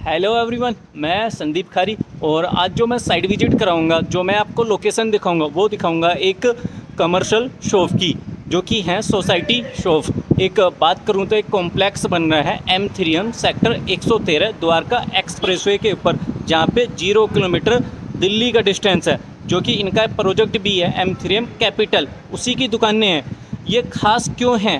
Hello everyone, मैं संदीप खारी। और आज जो मैं साइट विजिट कराऊंगा, जो मैं आपको लोकेशन दिखाऊंगा वो दिखाऊंगा एक कमर्शियल शॉप की, जो कि है सोसाइटी शॉप। एक बात करूं तो एक कॉम्प्लेक्स बन रहा है M3M सेक्टर 113 द्वारका एक्सप्रेसवे के ऊपर, जहां पे 0 किलोमीटर दिल्ली का डिस्टेंस है। जो कि इनका प्रोजेक्ट भी है M3M कैपिटल, उसी की दुकानें हैं। ये खास क्यों है,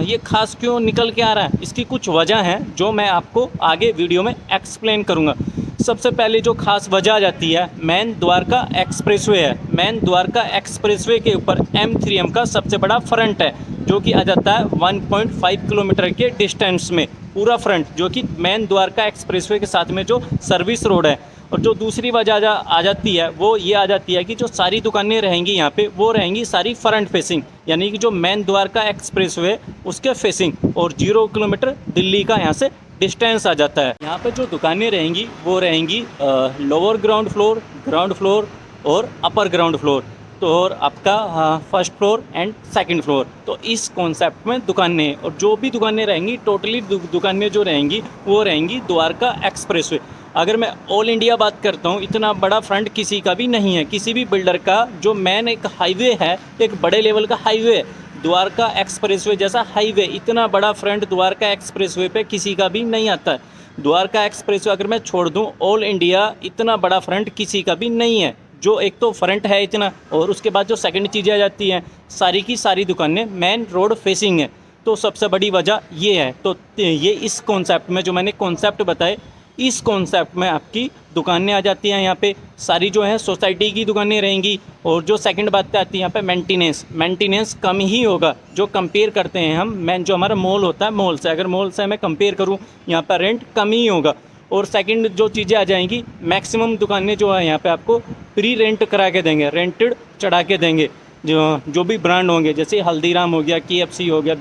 ये खास क्यों निकल के आ रहा है, इसकी कुछ वजह है जो मैं आपको आगे वीडियो में एक्सप्लेन करूंगा। सबसे पहले जो खास वजह आ जाती है, मेन द्वारका एक्सप्रेसवे है। मेन द्वारका एक्सप्रेसवे के ऊपर M3M का सबसे बड़ा फ्रंट है, जो कि आ जाता है 1.5 किलोमीटर के डिस्टेंस में पूरा फ्रंट, जो कि मेन द्वारका एक्सप्रेसवे के साथ में जो सर्विस रोड है। और जो दूसरी वजह आ जाती है वो ये आ जाती है कि जो सारी दुकानें रहेंगी यहाँ पे, वो रहेंगी सारी फ्रंट फेसिंग, यानी कि जो मेन द्वारका एक्सप्रेसवे उसके फेसिंग, और 0 किलोमीटर दिल्ली का यहाँ से डिस्टेंस आ जाता है। यहाँ पे जो दुकानें रहेंगी वो रहेंगी लोअर ग्राउंड फ्लोर और अपर ग्राउंड फ्लोर। तो और आपका first floor and second floor, तो इस कॉन्सेप्ट में दुकानें, और जो भी दुकानें रहेंगी टोटली दुकानें जो रहेंगी वो रहेंगी द्वारका एक्सप्रेसवे। अगर मैं ऑल इंडिया बात करता हूँ, इतना बड़ा फ्रंट किसी का भी नहीं है, किसी भी बिल्डर का। जो मेन एक हाईवे है, एक बड़े लेवल का हाईवे है, द्वारका एक्सप्रेसवे जैसा हाईवे, इतना बड़ा फ्रंट द्वारका एक्सप्रेसवे पे किसी का भी नहीं आता है। द्वारका एक्सप्रेसवे अगर मैं छोड़ दूँ, ऑल इंडिया इतना बड़ा फ्रंट किसी का भी नहीं है। जो एक तो फ्रंट है इतना, और उसके बाद जो सेकंड चीज़ें आ जाती हैं, सारी की सारी दुकानें मेन रोड फेसिंग है। तो सबसे बड़ी वजह ये है। तो ये इस कॉन्सेप्ट में जो मैंने कॉन्सेप्ट बताए, इस कॉन्सेप्ट में आपकी दुकानें आ जाती हैं। यहाँ पे सारी जो है सोसाइटी की दुकानें रहेंगी। और जो सेकंड बात आती है यहाँ पे मेंटेनेंस कम ही होगा। जो कंपेयर करते हैं हम जो हमारा मॉल होता है, मॉल से अगर मॉल से मैं कंपेयर करूँ, यहाँ पर रेंट कम ही होगा। और सेकंड जो चीज़ें आ जाएंगी, मैक्सिमम दुकानें जो है यहाँ पे आपको फ्री रेंट करा के देंगे, रेंटेड चढ़ा के देंगे। जो भी ब्रांड होंगे, जैसे हल्दीराम हो गया, KFC हो गया,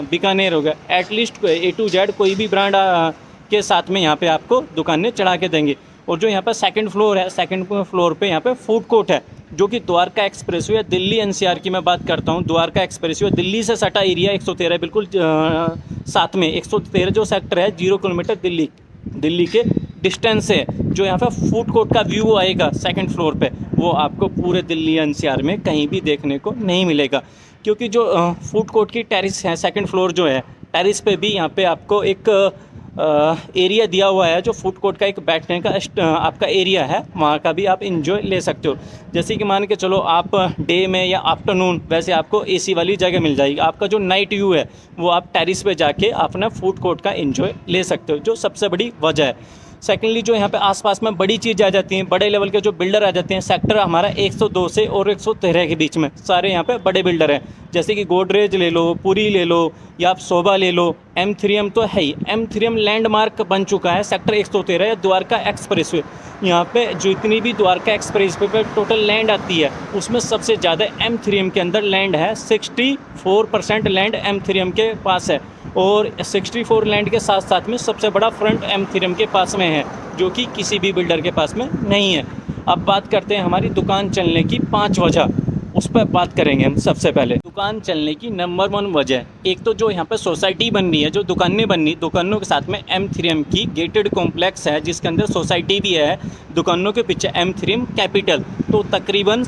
बीकानेर हो गया, एटलीस्ट A to Z कोई भी ब्रांड के साथ में यहाँ पे आपको दुकानें चढ़ा के देंगे। और जो यहाँ पर सेकंड फ्लोर है, सेकंड फ्लोर पे यहाँ पे फूड कोर्ट है, जो कि द्वारका एक्सप्रेसवे दिल्ली NCR की मैं बात करता हूँ। द्वारका एक्सप्रेसवे दिल्ली से सटा एरिया 113 बिल्कुल साथ में 113 जो सेक्टर है, 0 किलोमीटर दिल्ली के डिस्टेंस है। जो यहाँ पे फूड कोर्ट का व्यू आएगा सेकंड फ्लोर पे, वो आपको पूरे दिल्ली NCR में कहीं भी देखने को नहीं मिलेगा। क्योंकि जो फूड कोर्ट की टेरिस है, सेकंड फ्लोर जो है, टेरिस पे भी यहाँ पे आपको एक एरिया दिया हुआ है, जो फूड कोर्ट का एक बैठने का आपका एरिया है, वहाँ का भी आप इंजॉय ले सकते हो। जैसे कि मान के चलो आप डे में या आफ्टरनून, वैसे आपको AC वाली जगह मिल जाएगी। आपका जो नाइट व्यू है वो आप टेरिस पे जाके अपना फूड कोर्ट का इंजॉय ले सकते हो, जो सबसे बड़ी वजह है। सेकेंडली जो यहाँ पे आसपास में बड़ी चीज़ आ जाती हैं, बड़े लेवल के जो बिल्डर आ जाते हैं। सेक्टर हमारा 102 से और 113 के बीच में सारे यहाँ पे बड़े बिल्डर हैं, जैसे कि गोदरेज ले लो, पुरी ले लो, या आप शोभा ले लो। M3M तो है ही, M3M लैंडमार्क बन चुका है सेक्टर 113 द्वारका एक्सप्रेसवे। यहाँ पे जितनी भी द्वारका एक्सप्रेसवे पे टोटल लैंड आती है, उसमें सबसे ज़्यादा M3M के अंदर लैंड है। 64% लैंड M3M के पास है, और 64 लैंड के साथ साथ में सबसे बड़ा फ्रंट M3M के पास में है, जो कि किसी भी बिल्डर के पास में नहीं है। अब बात करते हैं हमारी दुकान चलने की 5 वजह, उस पर बात करेंगे हम। सबसे पहले दुकान चलने की नंबर 1 वजह, एक तो जो यहाँ पे सोसाइटी बन रही है, जो दुकानें बन रही, दुकानों के साथ में M3M की गेटेड कॉम्प्लेक्स है, जिसके अंदर सोसाइटी भी है। दुकानों के पीछे M3M कैपिटल, तो तकरीबन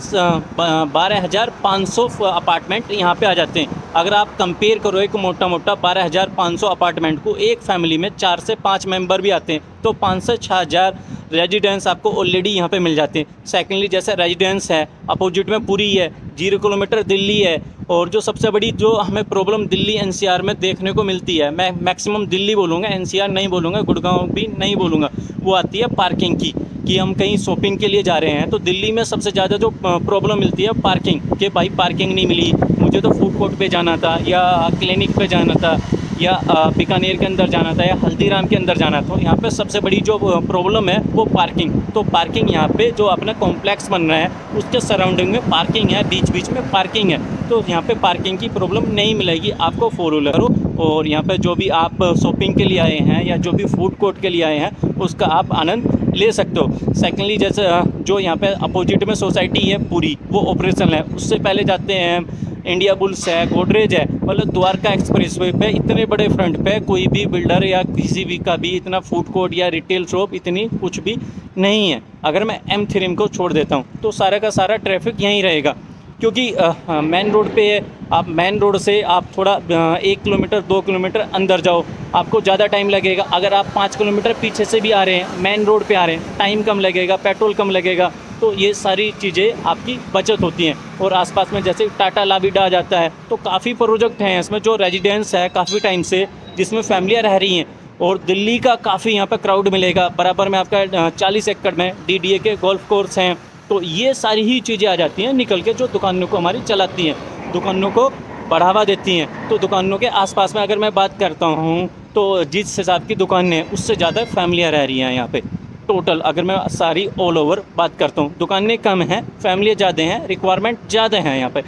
12,500 अपार्टमेंट यहाँ पे आ जाते हैं। अगर आप कंपेयर करो एक मोटा 12,500 अपार्टमेंट को, एक फैमिली में 4 से 5 मेंबर भी आते हैं, तो 5 से 6,000 रेजिडेंस आपको ऑलरेडी यहाँ पे मिल जाते हैं। सेकेंडली जैसे रेजिडेंस है, अपोजिट में पूरी है, 0 किलोमीटर दिल्ली है। और जो सबसे बड़ी जो हमें प्रॉब्लम दिल्ली NCR में देखने को मिलती है, मैं मैक्सिमम दिल्ली बोलूँगा, NCR नहीं बोलूँगा, गुड़गांव भी नहीं बोलूँगा, वो आती है पार्किंग की। कि हम कहीं शॉपिंग के लिए जा रहे हैं, तो दिल्ली में सबसे ज़्यादा जो प्रॉब्लम मिलती है पार्किंग, कि भाई पार्किंग नहीं मिली, मुझे तो फूड कोर्ट पे जाना था, या क्लिनिक पे जाना था, या बीकानेर के अंदर जाना था, या हल्दीराम के अंदर जाना था। यहाँ पे सबसे बड़ी जो प्रॉब्लम है वो पार्किंग। तो पार्किंग यहाँ पे जो अपना कॉम्प्लेक्स बन रहा है, उसके सराउंडिंग में पार्किंग है, बीच बीच में पार्किंग है। तो यहाँ पे पार्किंग की प्रॉब्लम नहीं मिलेगी आपको 4 व्हीलर हो। और यहाँ पे जो भी आप शॉपिंग के लिए आए हैं, या जो भी फूड कोर्ट के लिए आए हैं, उसका आप आनंद ले सकते हो। सेकेंडली जैसे जो यहाँ पे अपोजिट में सोसाइटी है पूरी, वो ऑपरेशनल है। उससे पहले जाते हैं इंडिया बुल्स है, गोदरेज है, मतलब द्वारका एक्सप्रेसवे पे इतने बड़े फ्रंट पे कोई भी बिल्डर या किसी भी का भी इतना फूड कोर्ट या रिटेल शॉप इतनी कुछ भी नहीं है। अगर मैं एम थ्रीम को छोड़ देता हूँ तो सारा का सारा ट्रैफिक यहीं रहेगा, क्योंकि मेन रोड पे है। आप मेन रोड से आप थोड़ा 1 किलोमीटर 2 किलोमीटर अंदर जाओ, आपको ज़्यादा टाइम लगेगा। अगर आप 5 किलोमीटर पीछे से भी आ रहे हैं, मेन रोड पे आ रहे हैं, टाइम कम लगेगा, पेट्रोल कम लगेगा। तो ये सारी चीज़ें आपकी बचत होती हैं। और आसपास में जैसे टाटा लाविडा आ जाता है, तो काफ़ी प्रोजेक्ट हैं इसमें जो रेजिडेंस है काफ़ी टाइम से, जिसमें फैमिलियाँ रह रही हैं। और दिल्ली का काफ़ी यहाँ पर क्राउड मिलेगा। बराबर में आपका 40 एकड़ में DDA के गोल्फ कोर्स हैं। तो ये सारी ही चीज़ें आ जाती हैं निकल के, जो दुकानों को हमारी चलाती हैं, दुकानों को बढ़ावा देती हैं। तो दुकानों के आसपास में अगर मैं बात करता हूँ तो जिस हिसाब की दुकानें हैं उससे ज़्यादा फैमिलियाँ रह रही हैं यहाँ पे। टोटल अगर मैं सारी ऑल ओवर बात करता हूँ, दुकानें कम हैं, फैमिलियाँ ज़्यादा हैं, रिक्वायरमेंट ज़्यादा हैं यहाँ पे।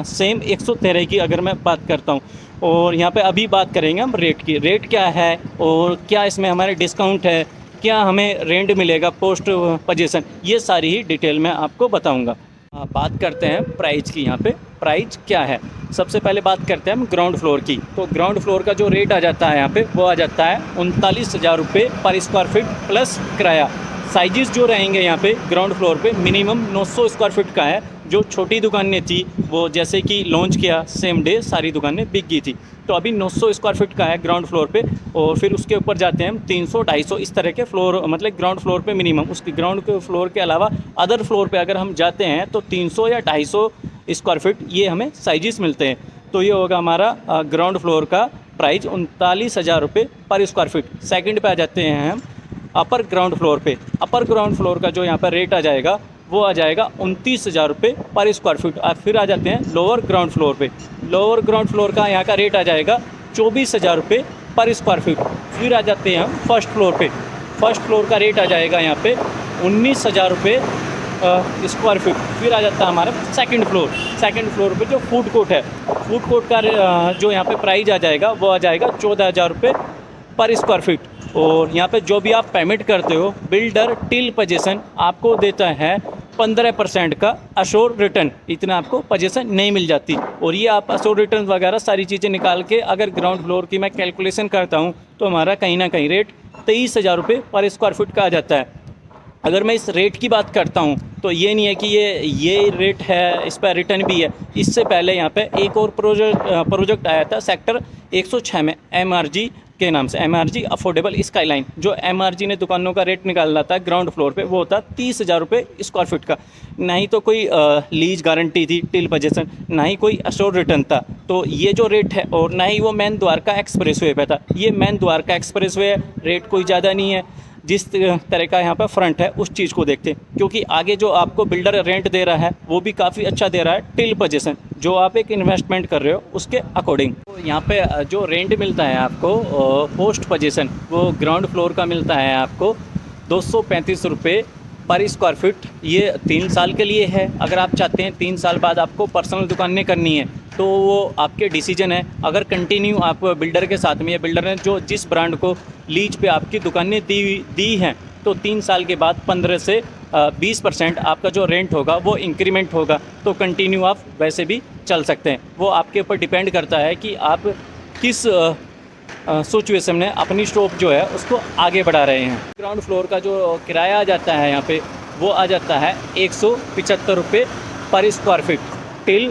सेम 113 की अगर मैं बात करता हूँ। और यहाँ पे अभी बात करेंगे हम रेट की। रेट क्या है और क्या इसमें हमारे डिस्काउंट है, क्या हमें रेंट मिलेगा पोस्ट पोजीशन, ये सारी ही डिटेल में आपको बताऊंगा। बात करते हैं प्राइस की। यहाँ पे प्राइस क्या है, सबसे पहले बात करते हैं हम ग्राउंड फ्लोर की। तो ग्राउंड फ्लोर का जो रेट आ जाता है यहाँ पे वो आ जाता है 39,000 रुपये पर स्क्वायर फीट प्लस किराया। साइजेस जो रहेंगे यहाँ पे ग्राउंड फ्लोर पे मिनिमम 900 स्क्वायर फीट का है। जो छोटी दुकानें थी वो जैसे कि लॉन्च किया सेम डे सारी दुकानें बिक गई थी, तो अभी 900 स्क्वायर फीट का है ग्राउंड फ्लोर पे। और फिर उसके ऊपर जाते हैं हम 300 250 इस तरह के फ्लोर, मतलब ग्राउंड फ्लोर पे मिनिमम। उसके ग्राउंड के फ्लोर के अलावा अदर फ्लोर पे अगर हम जाते हैं तो 300 या 250 स्क्वायर फीट ये हमें साइजेस मिलते हैं। तो ये होगा हमारा ग्राउंड फ्लोर का प्राइस 39,000 रुपये पर स्क्वायर फीट। सेकंड पे आ जाते हैं हम अपर ग्राउंड फ्लोर पे। अपर ग्राउंड फ्लोर का जो यहाँ पर रेट आ जाएगा वो आ जाएगा 29,000 रुपये पर स्क्वायर फीट। फिर आ जाते हैं लोअर ग्राउंड फ्लोर पे। लोअर ग्राउंड फ्लोर का यहाँ का रेट आ जाएगा 24,000 रुपये पर स्क्वायर फीट। फिर आ जाते हैं हम फर्स्ट फ्लोर पे। फर्स्ट फ्लोर का रेट आ जाएगा यहाँ पे 19,000 रुपये स्क्वायर फीट। फिर आ जाता है हमारा सेकंड फ्लोर। सेकंड फ्लोर पे जो फूड कोर्ट है, फूड कोर्ट का जो यहाँ पे प्राइस आ जाएगा वो आ जाएगा 14,000 रुपये पर स्क्वायर फीट। और यहाँ पे जो भी आप पेमेंट करते हो, बिल्डर टिल पोजीशन आपको देता है 15% का अशोर रिटर्न। इतना आपको पोजीशन नहीं मिल जाती। और ये आप अशोर रिटर्न वगैरह सारी चीज़ें निकाल के अगर ग्राउंड फ्लोर की मैं कैलकुलेशन करता हूँ तो हमारा कहीं ना कहीं रेट 23,000 रुपये पर स्क्वायर फीट का आ जाता है। अगर मैं इस रेट की बात करता हूँ तो ये नहीं है कि ये रेट है, इस पर रिटर्न भी है। इससे पहले यहाँ पे एक और प्रोजेक्ट आया था सेक्टर 106 में MRG के नाम से, MRG अफोर्डेबल स्काईलाइन। जो MRG ने दुकानों का रेट निकाला था ग्राउंड फ्लोर पे वो होता 30,000 रुपये स्क्वायर फीट का। ना ही तो कोई लीज गारंटी थी टिल पोजीशन, ना ही कोई अशोर रिटर्न था। तो ये जो रेट है, और ना ही वो मैन द्वारका एक्सप्रेसवे पे था। ये मैन द्वारका एक्सप्रेसवे है, रेट कोई ज़्यादा नहीं है। जिस तरह का यहाँ पर फ्रंट है उस चीज़ को देखते हैं, क्योंकि आगे जो आपको बिल्डर रेंट दे रहा है वो भी काफ़ी अच्छा दे रहा है टिल पोजीशन, जो आप एक इन्वेस्टमेंट कर रहे हो उसके अकॉर्डिंग। तो यहाँ पे जो रेंट मिलता है आपको पोस्ट पोजीशन वो ग्राउंड फ्लोर का मिलता है आपको 235 रुपये पर स्क्वायर फीट। ये 3 साल के लिए है। अगर आप चाहते हैं 3 साल बाद आपको पर्सनल दुकानें करनी है तो वो आपके डिसीजन है। अगर कंटिन्यू आप बिल्डर के साथ में, या बिल्डर ने जो जिस ब्रांड को लीज पे आपकी दुकानें दी हैं, तो 3 साल के बाद 15 से 20% आपका जो रेंट होगा वो इंक्रीमेंट होगा। तो कंटिन्यू आप वैसे भी चल सकते हैं। वो आपके ऊपर डिपेंड करता है कि आप किस सिचुएशन में अपनी शॉप जो है उसको आगे बढ़ा रहे हैं। ग्राउंड फ्लोर का जो किराया आ जाता है यहाँ पे वो आ जाता है 175 रुपये पर स्क्वायर फीट टिल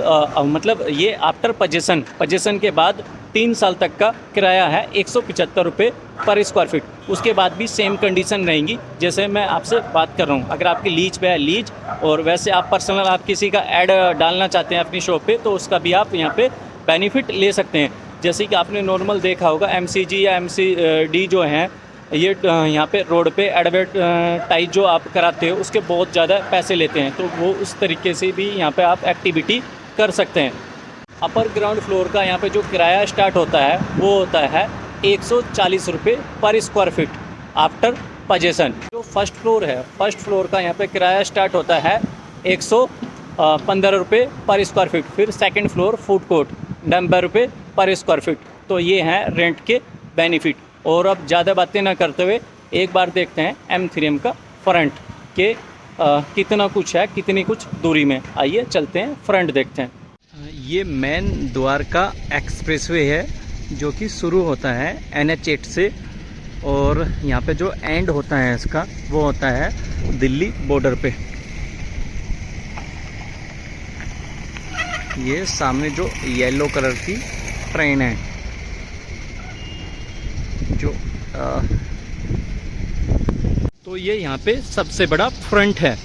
मतलब ये आफ्टर पोजीशन के बाद 3 साल तक का किराया है 175 रुपये पर स्क्वायर फीट। उसके बाद भी सेम कंडीशन रहेंगी जैसे मैं आपसे बात कर रहा हूँ। अगर आपकी लीज पे है लीज, और वैसे आप पर्सनल आप किसी का ऐड डालना चाहते हैं अपनी शॉप पे तो उसका भी आप यहाँ पे बेनिफिट ले सकते हैं। जैसे कि आपने नॉर्मल देखा होगा MCG या MCD जो हैं ये यहाँ पे रोड पे एडवर्टाइज जो आप कराते हो उसके बहुत ज़्यादा पैसे लेते हैं, तो वो उस तरीके से भी यहाँ पे आप एक्टिविटी कर सकते हैं। अपर ग्राउंड फ्लोर का यहाँ पे जो किराया स्टार्ट होता है वो होता है 140 रुपये पर स्क्वायर फीट आफ्टर पोजीशन। जो फर्स्ट फ्लोर है, फर्स्ट फ्लोर का यहाँ पे किराया स्टार्ट होता है 115 रुपये पर स्क्वायर फीट। फिर सेकंड फ्लोर फूड कोर्ट 90 रुपये पर स्क्वायर फीट। तो ये हैं रेंट के बेनिफिट। और अब ज़्यादा बातें ना करते हुए एक बार देखते हैं M3M का फ्रंट के कितना कुछ है, कितनी कुछ दूरी में। आइए चलते हैं फ्रंट देखते हैं। ये मेन द्वारका एक्सप्रेसवे है जो कि शुरू होता है NH8 से, और यहाँ पे जो एंड होता है इसका वो होता है दिल्ली बॉर्डर पे। ये सामने जो येलो कलर की ट्रेन है जो तो ये यहाँ पे सबसे बड़ा फ्रंट है।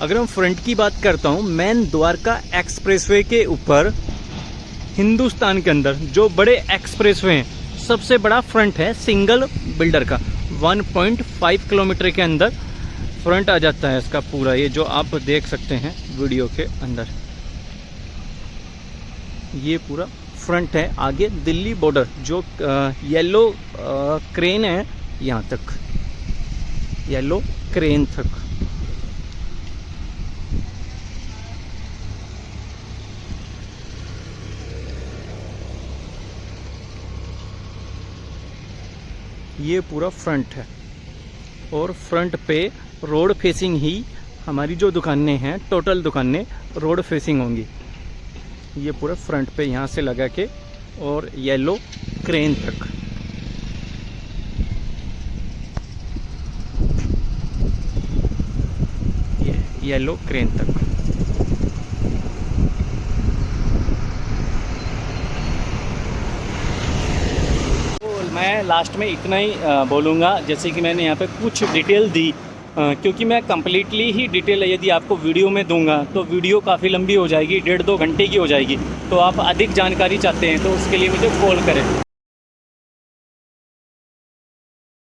अगर हम फ्रंट की बात करता हूँ, मेन द्वारका एक्सप्रेसवे के ऊपर हिंदुस्तान के अंदर जो बड़े एक्सप्रेसवे हैं सबसे बड़ा फ्रंट है सिंगल बिल्डर का। 1.5 किलोमीटर के अंदर फ्रंट आ जाता है इसका पूरा, ये जो आप देख सकते हैं वीडियो के अंदर, ये पूरा फ्रंट है। आगे दिल्ली बॉर्डर जो येलो क्रेन है यहाँ तक, येलो क्रेन तक। ये पूरा फ्रंट है और फ्रंट पे रोड फेसिंग ही हमारी जो दुकानें हैं, टोटल दुकानें रोड फेसिंग होंगी। ये पूरा फ्रंट पे यहाँ से लगा के और येलो क्रेन तक। ये येलो क्रेन तक। मैं लास्ट में इतना ही बोलूँगा, जैसे कि मैंने यहाँ पे कुछ डिटेल दी, क्योंकि मैं कम्प्लीटली ही डिटेल यदि आपको वीडियो में दूंगा तो वीडियो काफ़ी लंबी हो जाएगी, 1.5-2 घंटे की हो जाएगी। तो आप अधिक जानकारी चाहते हैं तो उसके लिए मुझे कॉल करें।